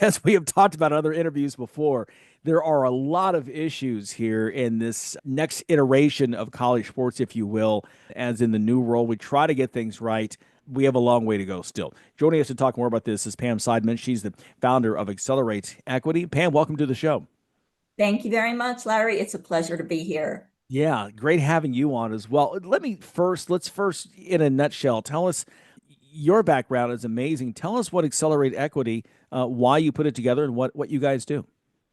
as we have talked about in other interviews before, there are a lot of issues here in this next iteration of college sports, if you will, as in the new role. We try to get things right. We have a long way to go still. Joining us to talk more about this is Pam Seidenman. She's the founder of Accelerate Equity. Pam, welcome to the show. Thank you very much, Larry. It's a pleasure to be here. Yeah, great having you on as well. Let's first, in a nutshell, tell us your background is amazing. Tell us what Accelerate Equity, why you put it together, and what you guys do.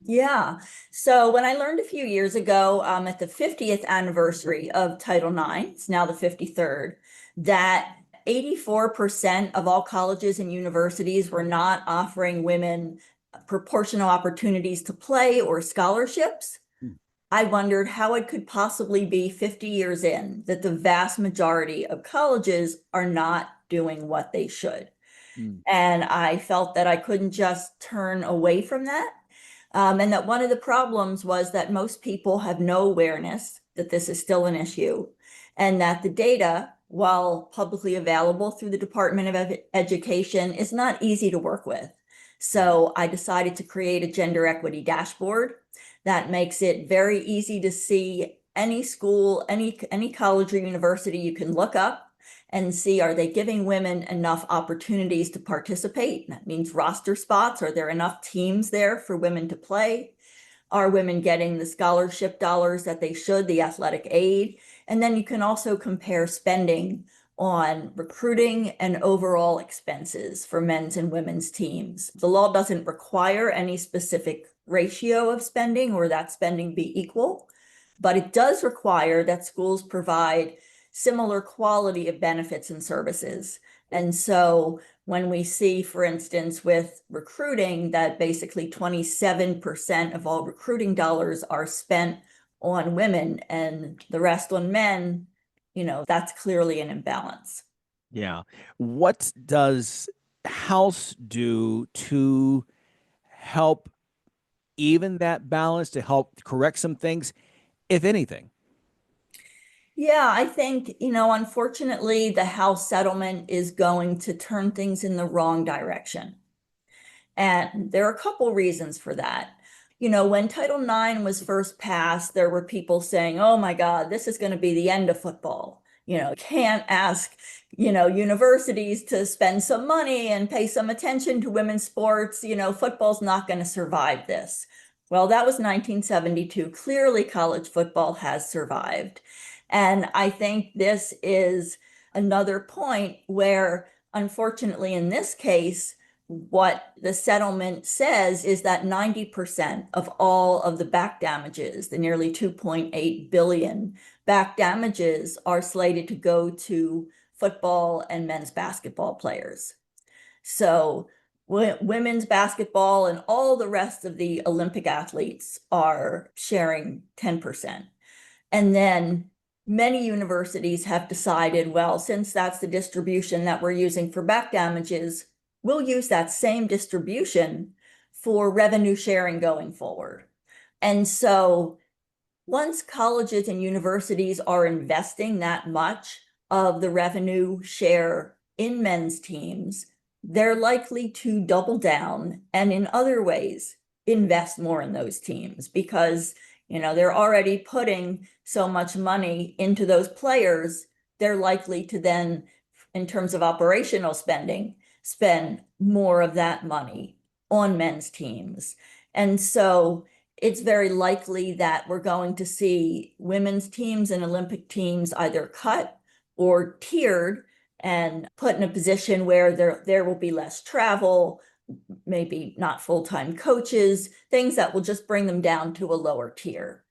Yeah. So when I learned a few years ago, at the 50th anniversary of Title IX, it's now the 53rd, that 84% of all colleges and universities were not offering women proportional opportunities to play or scholarships. I wondered how it could possibly be 50 years in that the vast majority of colleges are not doing what they should. Mm. And I felt that I couldn't just turn away from that. And that one of the problems was that most people have no awareness that this is still an issue, and that the data, while publicly available through the Department of Education, is not easy to work with. So I decided to create a gender equity dashboard that makes it very easy to see any school, any college or university you can look up and see, are they giving women enough opportunities to participate? That means roster spots. Are there enough teams there for women to play? Are women getting the scholarship dollars that they should, the athletic aid? And then you can also compare spending on recruiting and overall expenses for men's and women's teams. The law doesn't require any specific ratio of spending or that spending be equal, but it does require that schools provide similar quality of benefits and services. And so when we see, for instance, with recruiting, that basically 27% of all recruiting dollars are spent on women and the rest on men, that's clearly an imbalance. Yeah. What does House do to help even that balance, to help correct some things, if anything? Yeah, I think, unfortunately, the House settlement is going to turn things in the wrong direction. And there are a couple reasons for that. When Title IX was first passed, there were people saying, oh my God, this is going to be the end of football. Can't ask, universities to spend some money and pay some attention to women's sports. Football's not going to survive this. Well, that was 1972. Clearly, college football has survived. And I think this is another point where, unfortunately, in this case, what the settlement says is that 90% of all of the back damages, the nearly 2.8 billion back damages, are slated to go to football and men's basketball players. So women's basketball and all the rest of the Olympic athletes are sharing 10%. And then many universities have decided, well, since that's the distribution that we're using for back damages, we'll use that same distribution for revenue sharing going forward. And so once colleges and universities are investing that much of the revenue share in men's teams, they're likely to double down and in other ways invest more in those teams because they're already putting so much money into those players. They're likely to then, in terms of operational spending, spend more of that money on men's teams. And so it's very likely that we're going to see women's teams and Olympic teams either cut or tiered and put in a position where there will be less travel, maybe not full-time coaches, things that will just bring them down to a lower tier.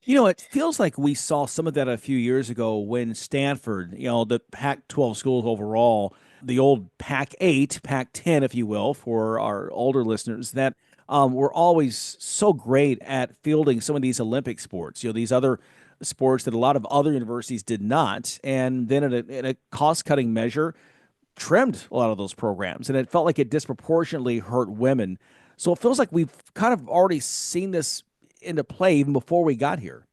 It feels like we saw some of that a few years ago when Stanford, the Pac-12 schools overall, the old Pac-8, Pac-10, if you will, for our older listeners, that were always so great at fielding some of these Olympic sports, these other sports that a lot of other universities did not. And then in a cost-cutting measure, trimmed a lot of those programs. And it felt like it disproportionately hurt women. So it feels like we've kind of already seen this into play even before we got here.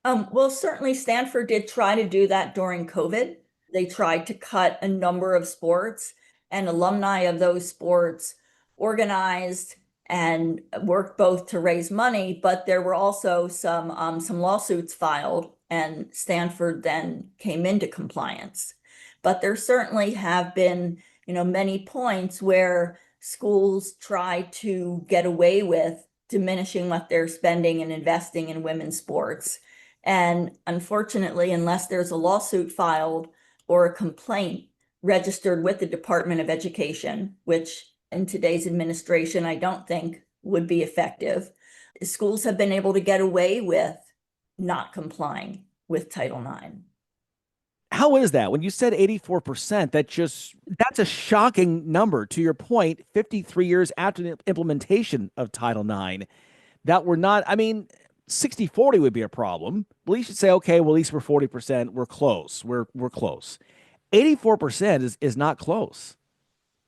Well, certainly Stanford did try to do that during COVID. They tried to cut a number of sports, and alumni of those sports organized and worked both to raise money, but there were also some lawsuits filed, and Stanford then came into compliance. But there certainly have been, many points where schools try to get away with diminishing what they're spending and investing in women's sports. And unfortunately, unless there's a lawsuit filed or a complaint registered with the Department of Education, which in today's administration, I don't think would be effective, schools have been able to get away with not complying with Title IX. How is that? When you said 84%, that's a shocking number. To your point, 53 years after the implementation of Title IX, that we're not, I mean, 60-40 would be a problem. At least you'd say, okay, well, at least we're 40%. We're close. We're close. 84% is not close.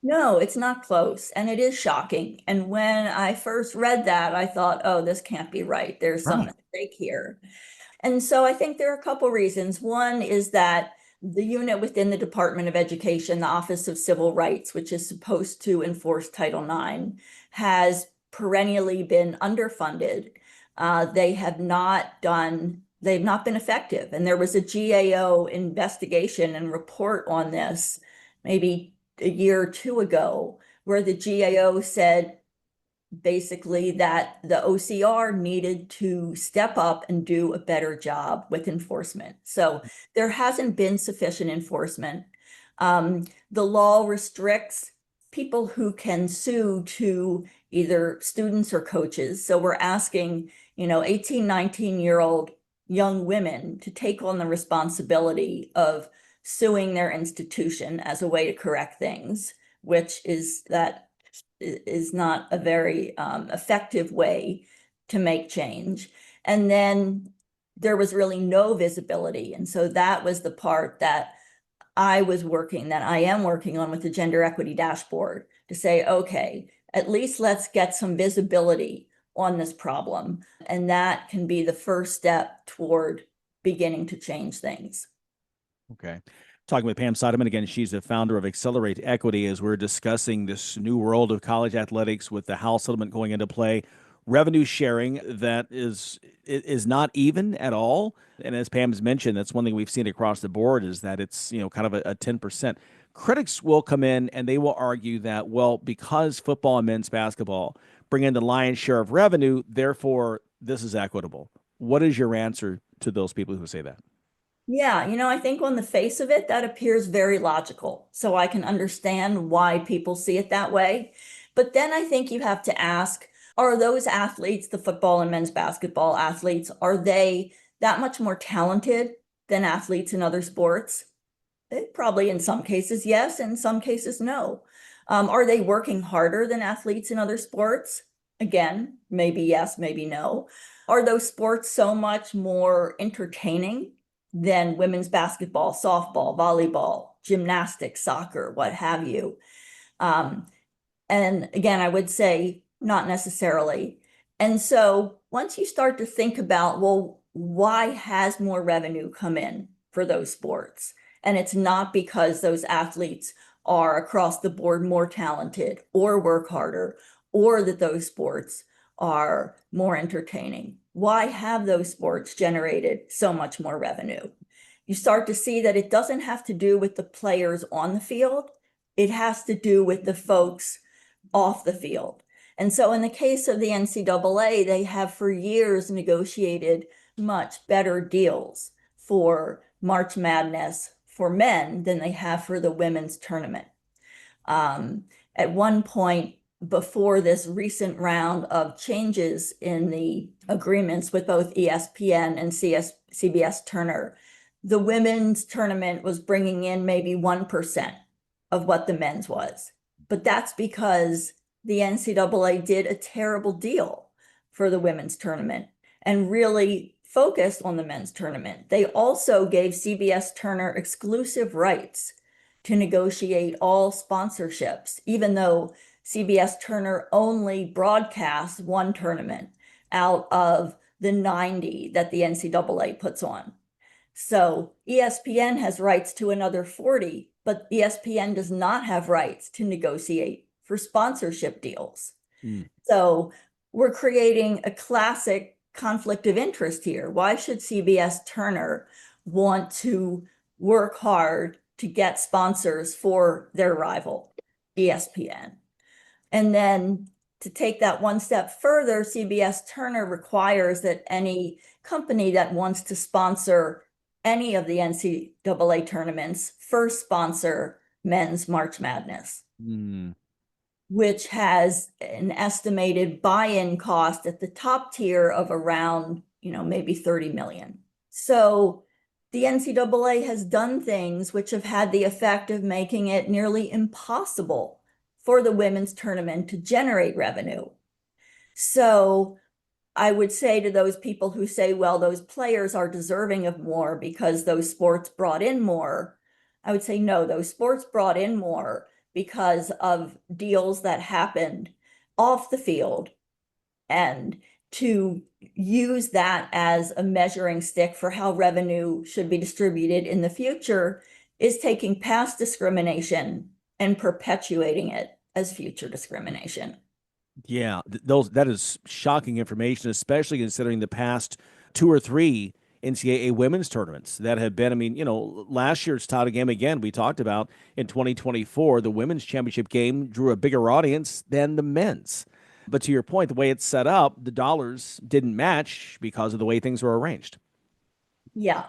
No, it's not close, and it is shocking. And when I first read that, I thought, oh, this can't be right. There's some Right. mistake here. And so I think there are a couple reasons. One is that the unit within the Department of Education, the Office of Civil Rights, which is supposed to enforce Title IX, has perennially been underfunded. They've not been effective. And there was a GAO investigation and report on this maybe a year or two ago, where the GAO said basically that the OCR needed to step up and do a better job with enforcement. So there hasn't been sufficient enforcement. The law restricts people who can sue to either students or coaches. So we're asking, 18, 19-year-old young women to take on the responsibility of suing their institution as a way to correct things, which is not a very effective way to make change. And then there was really no visibility. And so that was the part that I am working on with the gender equity dashboard, to say, okay, at least let's get some visibility on this problem. And that can be the first step toward beginning to change things. Okay. Talking with Pam Seidenman again, she's the founder of Accelerate Equity, as we're discussing this new world of college athletics with the House settlement going into play, revenue sharing that is not even at all. And as Pam's mentioned, that's one thing we've seen across the board, is that it's kind of a 10%. Critics will come in and they will argue that, well, because football and men's basketball bring in the lion's share of revenue, therefore this is equitable. What is your answer to those people who say that? Yeah, I think on the face of it, that appears very logical. So I can understand why people see it that way. But then I think you have to ask, are those athletes, the football and men's basketball athletes, are they that much more talented than athletes in other sports? Probably in some cases, yes. In some cases, no. Are they working harder than athletes in other sports? Again, maybe yes, maybe no. Are those sports so much more entertaining than women's basketball, softball, volleyball, gymnastics, soccer, what have you? And again, I would say not necessarily. And so once you start to think about, well, why has more revenue come in for those sports? And it's not because those athletes are across the board more talented or work harder, or that those sports are more entertaining. Why have those sports generated so much more revenue? You start to see that it doesn't have to do with the players on the field. It has to do with the folks off the field. And so in the case of the NCAA, they have for years negotiated much better deals for March Madness for men than they have for the women's tournament. At one point, before this recent round of changes in the agreements with both ESPN and CBS Turner, the women's tournament was bringing in maybe 1% of what the men's was. But that's because the NCAA did a terrible deal for the women's tournament and really focused on the men's tournament. They also gave CBS Turner exclusive rights to negotiate all sponsorships, even though CBS Turner only broadcasts one tournament out of the 90 that the NCAA puts on. So ESPN has rights to another 40, but ESPN does not have rights to negotiate for sponsorship deals. Mm. So we're creating a classic conflict of interest here. Why should CBS Turner want to work hard to get sponsors for their rival, ESPN? And then to take that one step further, CBS Turner requires that any company that wants to sponsor any of the NCAA tournaments first sponsor men's March Madness, Mm. which has an estimated buy-in cost at the top tier of around, maybe 30 million. So the NCAA has done things which have had the effect of making it nearly impossible for the women's tournament to generate revenue. So I would say to those people who say, well, those players are deserving of more because those sports brought in more, I would say, no, those sports brought in more because of deals that happened off the field. And to use that as a measuring stick for how revenue should be distributed in the future is taking past discrimination and perpetuating it as future discrimination. Yeah, that is shocking information, especially considering the past two or three NCAA women's tournaments that have been. I mean, last year's title game again, we talked about in 2024, the women's championship game drew a bigger audience than the men's. But to your point, the way it's set up, the dollars didn't match because of the way things were arranged. Yeah.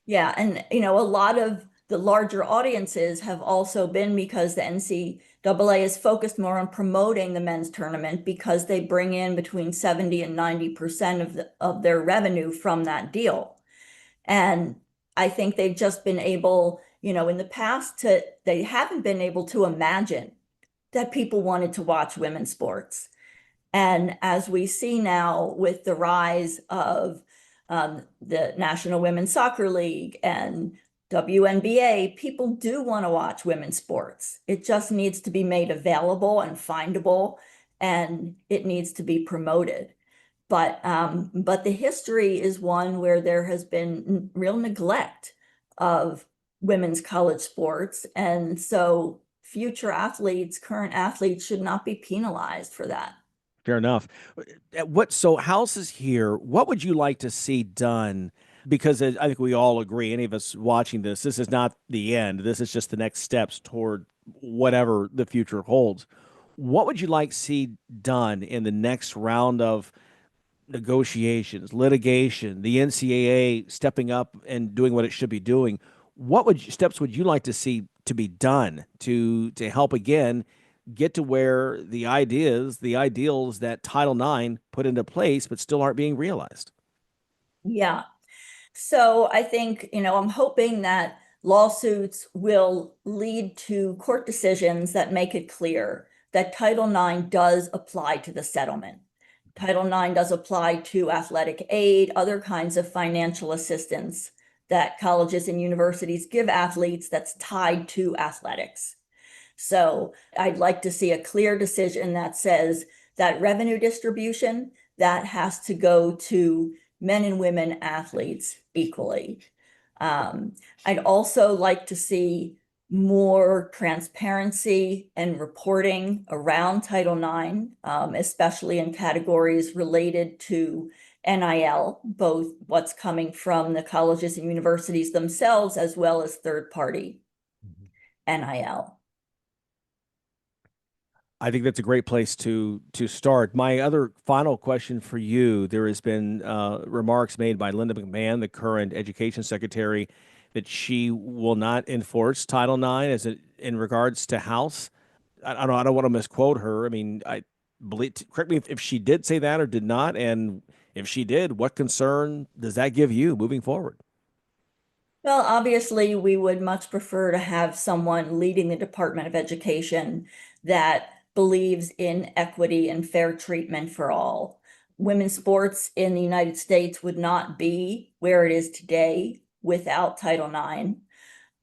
Yeah. And, a lot of the larger audiences have also been because the NCAA is focused more on promoting the men's tournament because they bring in between 70 and 90% of their revenue from that deal. And I think they've just been able, in the past they haven't been able to imagine that people wanted to watch women's sports. And as we see now with the rise of the National Women's Soccer League and WNBA, people do want to watch women's sports. It just needs to be made available and findable, and it needs to be promoted. But the history is one where there has been real neglect of women's college sports, and so future athletes, current athletes, should not be penalized for that. Fair enough. So House is here. What would you like to see done? Because I think we all agree, any of us watching this is not the end. This is just the next steps toward whatever the future holds. What would you like to see done in the next round of negotiations, litigation, the NCAA stepping up and doing what it should be doing? Steps would you like to see to be done to help again get to where the ideals that Title IX put into place, but still aren't being realized? Yeah. So I think, I'm hoping that lawsuits will lead to court decisions that make it clear that Title IX does apply to the settlement. Title IX does apply to athletic aid, other kinds of financial assistance that colleges and universities give athletes that's tied to athletics. So I'd like to see a clear decision that says that revenue distribution, that has to go to men and women athletes equally. I'd also like to see more transparency and reporting around Title IX, especially in categories related to NIL, both what's coming from the colleges and universities themselves, as well as third-party NIL. I think that's a great place to start. My other final question for you: there has been remarks made by Linda McMahon, the current education secretary, that she will not enforce Title IX in regards to House. I don't want to misquote her. I mean, I believe. Correct me if she did say that or did not, and if she did, what concern does that give you moving forward? Well, obviously, we would much prefer to have someone leading the Department of Education that believes in equity and fair treatment for all. Women's sports in the United States would not be where it is today without Title IX.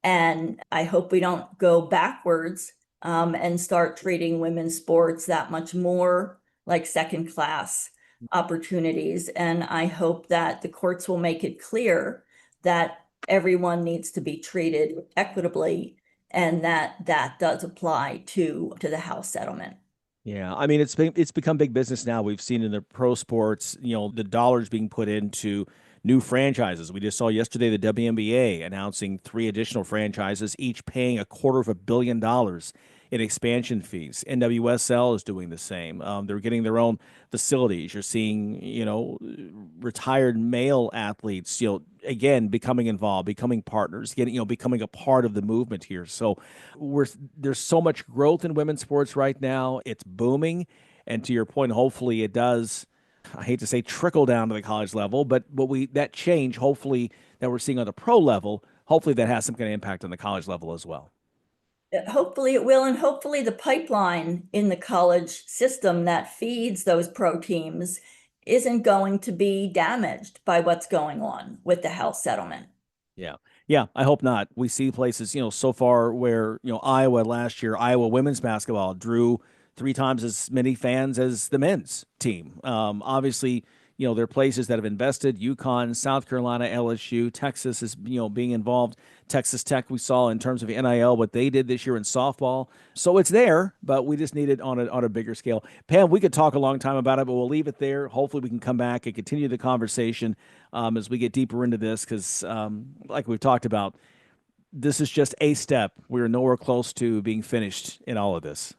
And I hope we don't go backwards and start treating women's sports that much more like second class opportunities. And I hope that the courts will make it clear that everyone needs to be treated equitably and that does apply to the house settlement. Yeah, I mean it's become big business now. We've seen in the pro sports, the dollars being put into new franchises. We just saw yesterday the WNBA announcing three additional franchises, each paying $250 million in expansion fees. NWSL is doing the same. They're getting their own facilities. You're seeing, retired male athletes, again becoming involved, becoming partners, getting, becoming a part of the movement here. So we're there's so much growth in women's sports right now. It's booming, and to your point, hopefully it does. I hate to say trickle down to the college level, but we that change hopefully that we're seeing on the pro level, hopefully that has some kind of impact on the college level as well. Hopefully it will, and hopefully the pipeline in the college system that feeds those pro teams isn't going to be damaged by what's going on with the house settlement. Yeah. Yeah, I hope not. We see places, so far where, Iowa last year, Iowa women's basketball drew three times as many fans as the men's team. Obviously, there are places that have invested, UConn, South Carolina, LSU, Texas is, being involved. Texas Tech, we saw in terms of NIL, what they did this year in softball. So it's there, but we just need it on a bigger scale. Pam, we could talk a long time about it, but we'll leave it there. Hopefully we can come back and continue the conversation as we get deeper into this, because like we've talked about, this is just a step. We're nowhere close to being finished in all of this.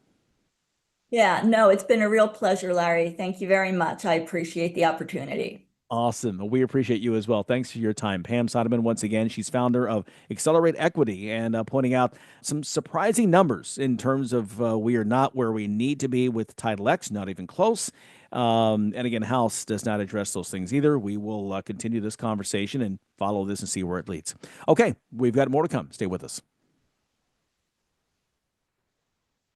Yeah, no, it's been a real pleasure, Larry. Thank you very much. I appreciate the opportunity. Awesome. We appreciate you as well. Thanks for your time. Pam Seidenman, once again, she's founder of Accelerate Equity, and pointing out some surprising numbers in terms of we are not where we need to be with Title X, not even close. And again, House does not address those things either. We will continue this conversation and follow this and see where it leads. Okay, we've got more to come. Stay with us.